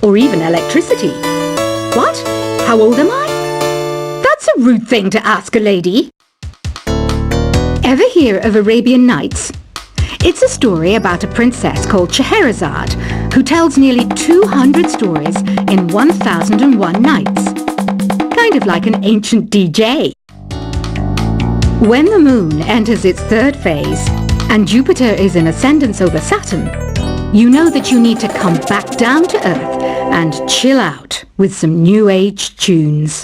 or even electricity. What? How old am I? That's a rude thing to ask a lady. Ever hear of Arabian Nights? It's a story about a princess called Scheherazade who tells nearly 200 stories in 1001 nights. Kind of like an ancient DJ. When the moon enters its third phase and Jupiter is in ascendance over Saturn, you know that you need to come back down to Earth and chill out with some new age tunes.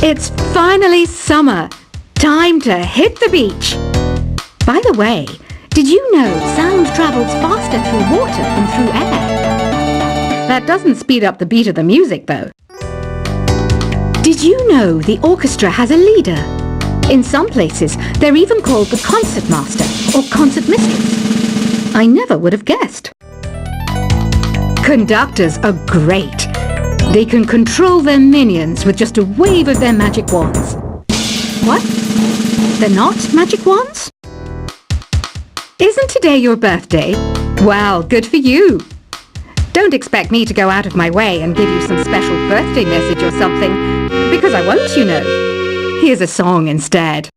It's finally summer. Time to hit the beach. By the way, did you know sound travels faster through water than through air? That doesn't speed up the beat of the music, though. Did you know the orchestra has a leader? In some places, they're even called the concertmaster or concert mistress. I never would have guessed. Conductors are great. They can control their minions with just a wave of their magic wands. What? They're not magic wands? Isn't today your birthday? Well, good for you. Don't expect me to go out of my way and give you some special birthday message or something, because I won't, you know. Here's a song instead.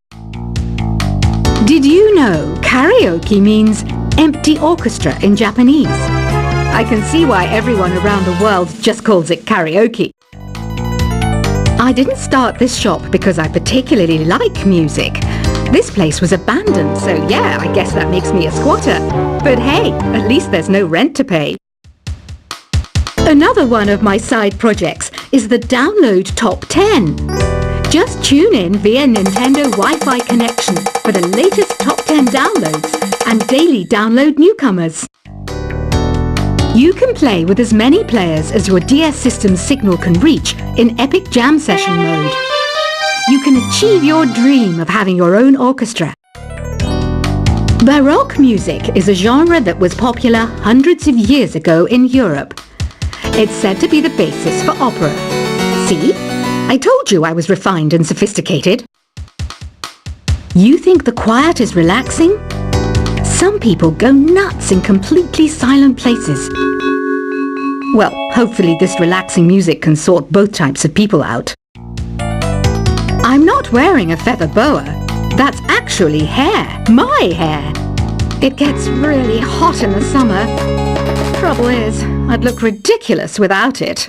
Did you know karaoke means empty orchestra in Japanese? I can see why everyone around the world just calls it karaoke. I didn't start this shop because I particularly like music. This place was abandoned, so yeah, I guess that makes me a squatter. But hey, at least there's no rent to pay. Another one of my side projects is the Download Top 10. Just tune in via Nintendo Wi-Fi connection for the latest top 10 downloads and daily download newcomers. You can play with as many players as your DS system's signal can reach in Epic Jam Session mode. You can achieve your dream of having your own orchestra. Baroque music is a genre that was popular hundreds of years ago in Europe. It's said to be the basis for opera. See? I told you I was refined and sophisticated. You think the quiet is relaxing? Some people go nuts in completely silent places. Well, hopefully this relaxing music can sort both types of people out. I'm not wearing a feather boa. That's actually hair. My hair. It gets really hot in the summer. Trouble is, I'd look ridiculous without it.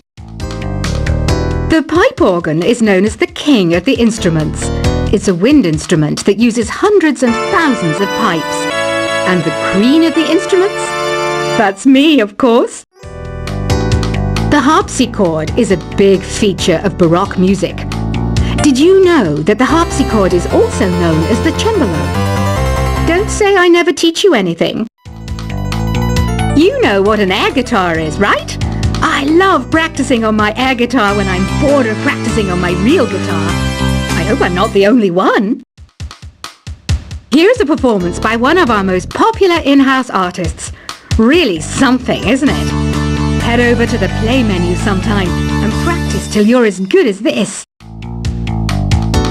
The pipe organ is known as the king of the instruments. It's a wind instrument that uses hundreds and thousands of pipes. And the queen of the instruments? That's me, of course. The harpsichord is a big feature of Baroque music. Did you know that the harpsichord is also known as the cembalo? Don't say I never teach you anything. You know what an air guitar is, right? I love practicing on my air guitar when I'm bored of practicing on my real guitar. I hope I'm not the only one. Here's a performance by one of our most popular in-house artists. Really something, isn't it? Head over to the play menu sometime and practice till you're as good as this.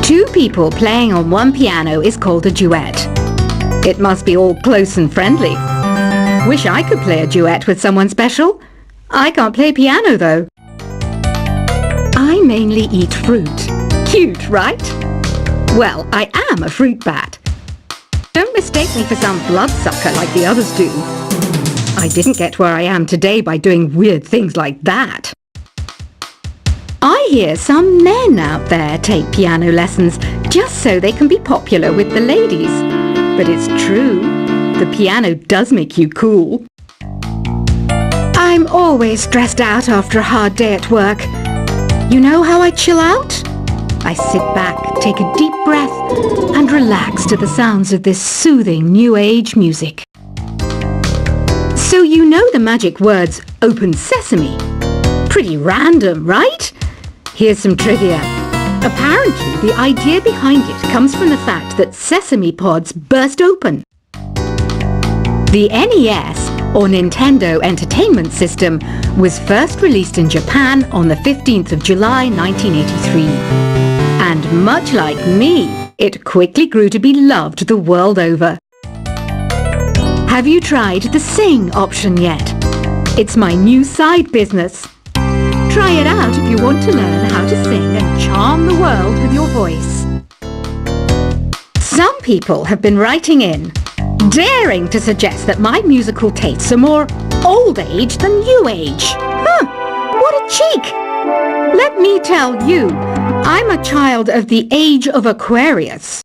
Two people playing on one piano is called a duet. It must be all close and friendly. Wish I could play a duet with someone special. I can't play piano though. I mainly eat fruit. Cute, right? Well, I am a fruit bat. Don't mistake me for some bloodsucker like the others do. I didn't get where I am today by doing weird things like that. I hear some men out there take piano lessons just so they can be popular with the ladies. But it's true, the piano does make you cool. I'm always stressed out after a hard day at work. You know how I chill out? I sit back, take a deep breath, and relax to the sounds of this soothing new age music. So you know the magic words "Open Sesame"? Pretty random, right? Here's some trivia. Apparently, the idea behind it comes from the fact that sesame pods burst open. The NES, or Nintendo Entertainment System, was first released in Japan on the 15th of July 1983. And much like me, it quickly grew to be loved the world over. Have you tried the Sing option yet? It's my new side business. Try it out if you want to learn how to sing and charm the world with your voice. Some people have been writing in, daring to suggest that my musical tastes are more old age than new age. What a cheek! Let me tell you, I'm a child of the age of Aquarius.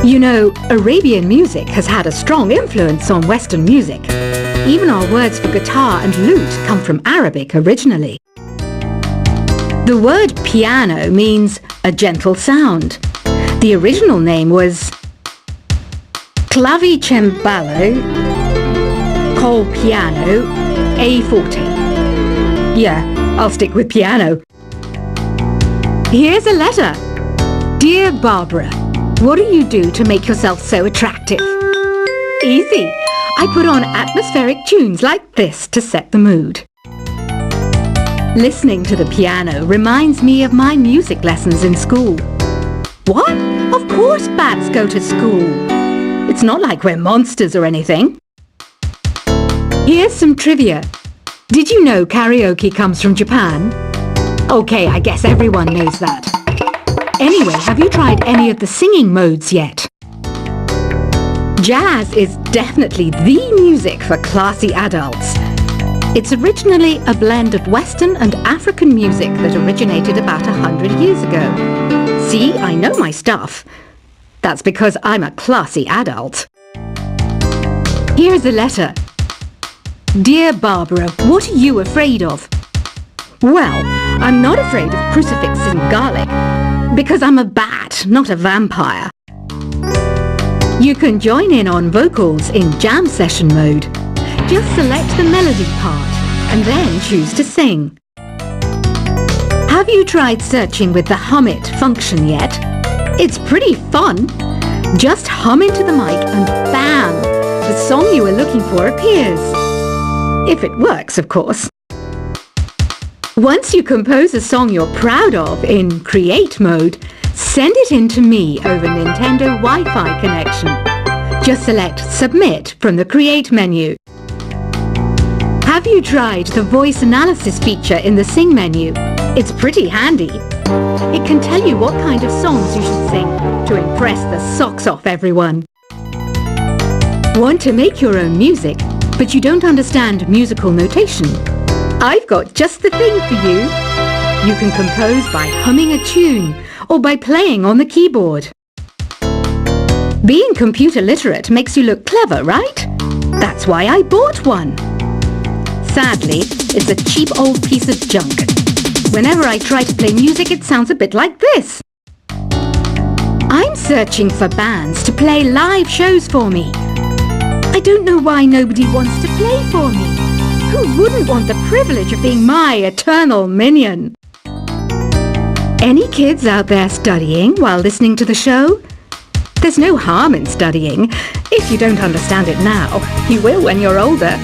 You know, Arabian music has had a strong influence on Western music. Even our words for guitar and lute come from Arabic originally. The word piano means a gentle sound. The original name was clavicembalo col piano a forte. Yeah, I'll stick with piano. Here's a letter. Dear Barbara, what do you do to make yourself so attractive? Easy. I put on atmospheric tunes like this to set the mood. Listening to the piano reminds me of my music lessons in school. What? Of course bats go to school. It's not like we're monsters or anything. Here's some trivia. Did you know karaoke comes from Japan? Okay, I guess everyone knows that. Anyway, have you tried any of the singing modes yet? Jazz is definitely the music for classy adults. It's originally a blend of Western and African music that originated about 100 years ago. See, I know my stuff. That's because I'm a classy adult. Here's a letter. Dear Barbara, what are you afraid of? Well, I'm not afraid of crucifixes and garlic, because I'm a bat, not a vampire. You can join in on vocals in jam session mode. Just select the melody part and then choose to sing. Have you tried searching with the Hum It function yet? It's pretty fun. Just hum into the mic and bam! The song you were looking for appears. If it works, of course. Once you compose a song you're proud of in Create mode, send it in to me over Nintendo Wi-Fi connection. Just select Submit from the Create menu. Have you tried the voice analysis feature in the Sing menu? It's pretty handy. It can tell you what kind of songs you should sing to impress the socks off everyone. Want to make your own music, but you don't understand musical notation? I've got just the thing for you. You can compose by humming a tune or by playing on the keyboard. Being computer literate makes you look clever, right? That's why I bought one. Sadly, it's a cheap old piece of junk. Whenever I try to play music, it sounds a bit like this. I'm searching for bands to play live shows for me. I don't know why nobody wants to play for me. Who wouldn't want the privilege of being my eternal minion? Any kids out there studying while listening to the show? There's no harm in studying. If you don't understand it now, you will when you're older.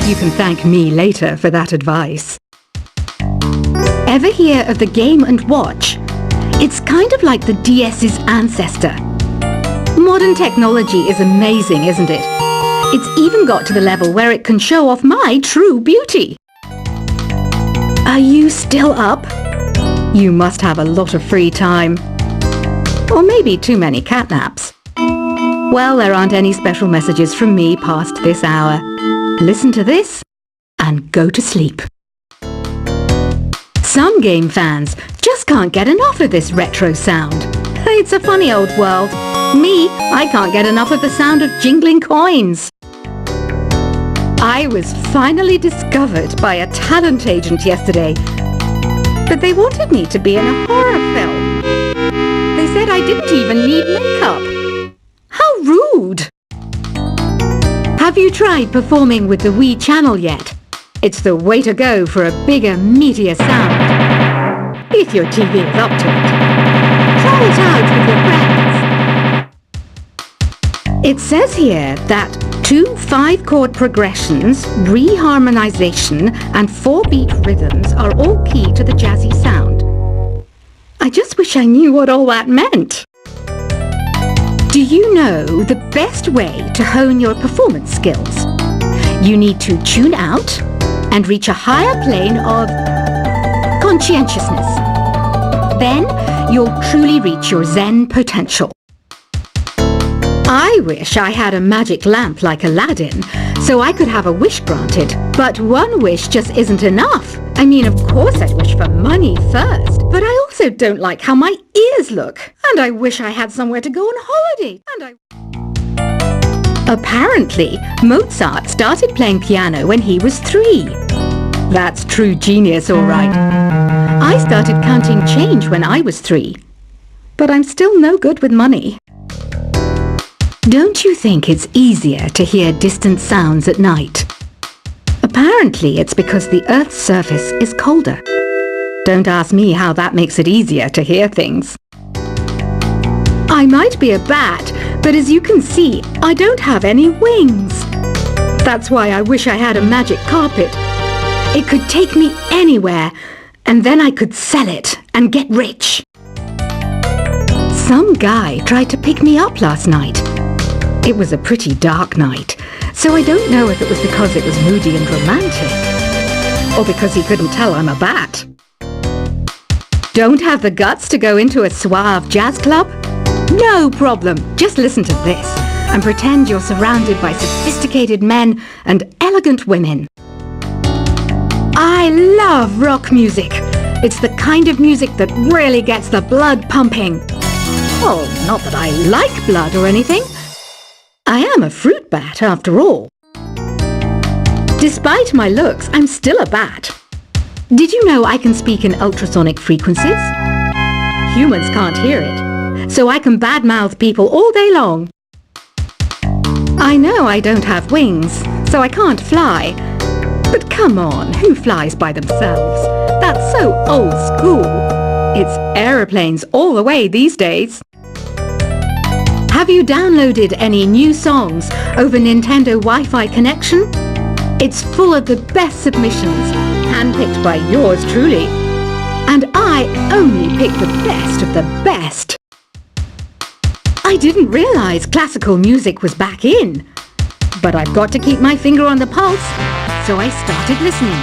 You can thank me later for that advice. Ever hear of the Game & Watch? It's kind of like the DS's ancestor. Modern technology is amazing, isn't it? It's even got to the level where it can show off my true beauty. Are you still up? You must have a lot of free time. Or maybe too many catnaps. Well, there aren't any special messages from me past this hour. Listen to this and go to sleep. Some game fans just can't get enough of this retro sound. It's a funny old world. Me, I can't get enough of the sound of jingling coins. I was finally discovered by a talent agent yesterday, but they wanted me to be in a horror film. They said I didn't even need makeup. How rude! Have you tried performing with the Wii channel yet? It's the way to go for a bigger, meatier sound. If your TV is up to it. Try it out with your friends. It says here that 2 5-chord progressions, reharmonization, and 4-beat rhythms are all key to the jazzy sound. I just wish I knew what all that meant. Do you know the best way to hone your performance skills? You need to tune out and reach a higher plane of conscientiousness. Then you'll truly reach your Zen potential. I wish I had a magic lamp like Aladdin, so I could have a wish granted. But one wish just isn't enough. I mean, of course I'd wish for money first, but I also don't like how my ears look. And I wish I had somewhere to go on holiday. Apparently, Mozart started playing piano when he was 3. That's true genius, all right. I started counting change when I was 3. But I'm still no good with money. Don't you think it's easier to hear distant sounds at night? Apparently, it's because the Earth's surface is colder. Don't ask me how that makes it easier to hear things. I might be a bat, but as you can see, I don't have any wings. That's why I wish I had a magic carpet. It could take me anywhere, and then I could sell it and get rich. Some guy tried to pick me up last night. It was a pretty dark night, so I don't know if it was because it was moody and romantic, or because he couldn't tell I'm a bat. Don't have the guts to go into a suave jazz club? No problem, just listen to this and pretend you're surrounded by sophisticated men and elegant women. I love rock music. It's the kind of music that really gets the blood pumping. Oh, not that I like blood or anything. I am a fruit bat, after all. Despite my looks, I'm still a bat. Did you know I can speak in ultrasonic frequencies? Humans can't hear it, so I can badmouth people all day long. I know I don't have wings, so I can't fly. But come on, who flies by themselves? That's so old school. It's aeroplanes all the way these days. Have you downloaded any new songs over Nintendo Wi-Fi connection? It's full of the best submissions, handpicked by yours truly. And I only pick the best of the best. I didn't realize classical music was back in. But I've got to keep my finger on the pulse, so I started listening.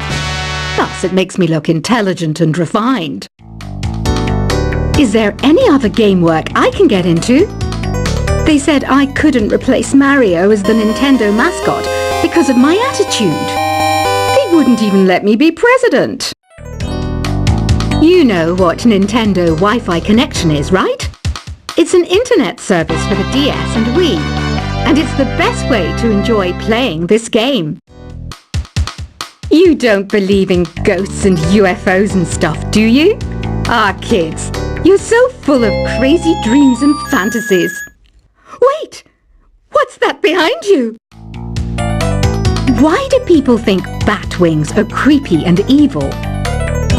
Thus, it makes me look intelligent and refined. Is there any other game work I can get into? They said I couldn't replace Mario as the Nintendo mascot because of my attitude. They wouldn't even let me be president. You know what Nintendo Wi-Fi connection is, right? It's an internet service for the DS and Wii, and it's the best way to enjoy playing this game. You don't believe in ghosts and UFOs and stuff, do you? Ah, kids, you're so full of crazy dreams and fantasies. Wait! What's that behind you? Why do people think bat wings are creepy and evil?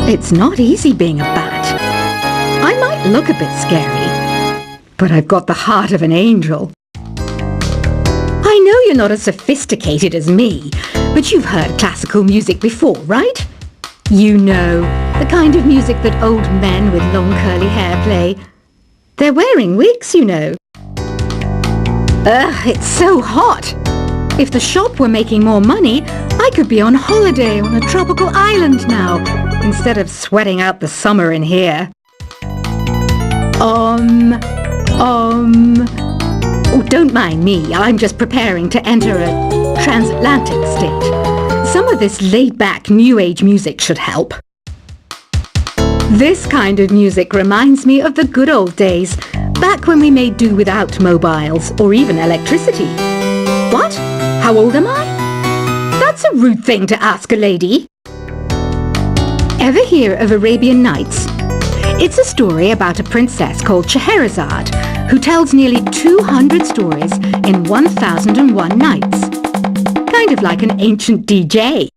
It's not easy being a bat. I might look a bit scary, but I've got the heart of an angel. I know you're not as sophisticated as me, but you've heard classical music before, right? You know, the kind of music that old men with long curly hair play. They're wearing wigs, you know. Ugh, it's so hot. If the shop were making more money, I could be on holiday on a tropical island now, instead of sweating out the summer in here. Oh, don't mind me. I'm just preparing to enter a transatlantic state. Some of this laid-back New Age music should help. This kind of music reminds me of the good old days, back when we made do without mobiles or even electricity. What? How old am I? That's a rude thing to ask a lady. Ever hear of Arabian Nights? It's a story about a princess called Scheherazade who tells nearly 200 stories in 1001 nights. Kind of like an ancient DJ.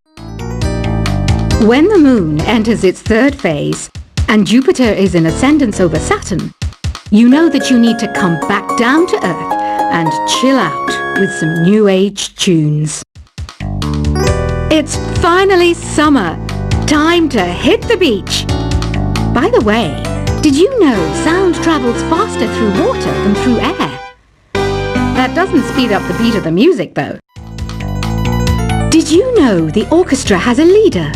When the moon enters its third phase and Jupiter is in ascendance over Saturn, you know that you need to come back down to Earth and chill out with some New Age tunes. It's finally summer. Time to hit the beach. By the way, did you know sound travels faster through water than through air? That doesn't speed up the beat of the music, though. Did Did you know the orchestra has a leader?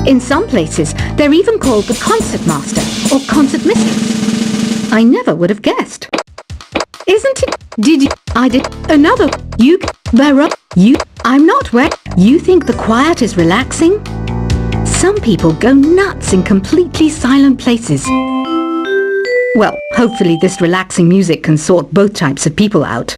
In some places, they're even called the concertmaster or concertmistress. I never would have guessed. Isn't it? Did you? I did. Another. You. You. I'm not where. You think the quiet is relaxing? Some people go nuts in completely silent places. Well, hopefully this relaxing music can sort both types of people out.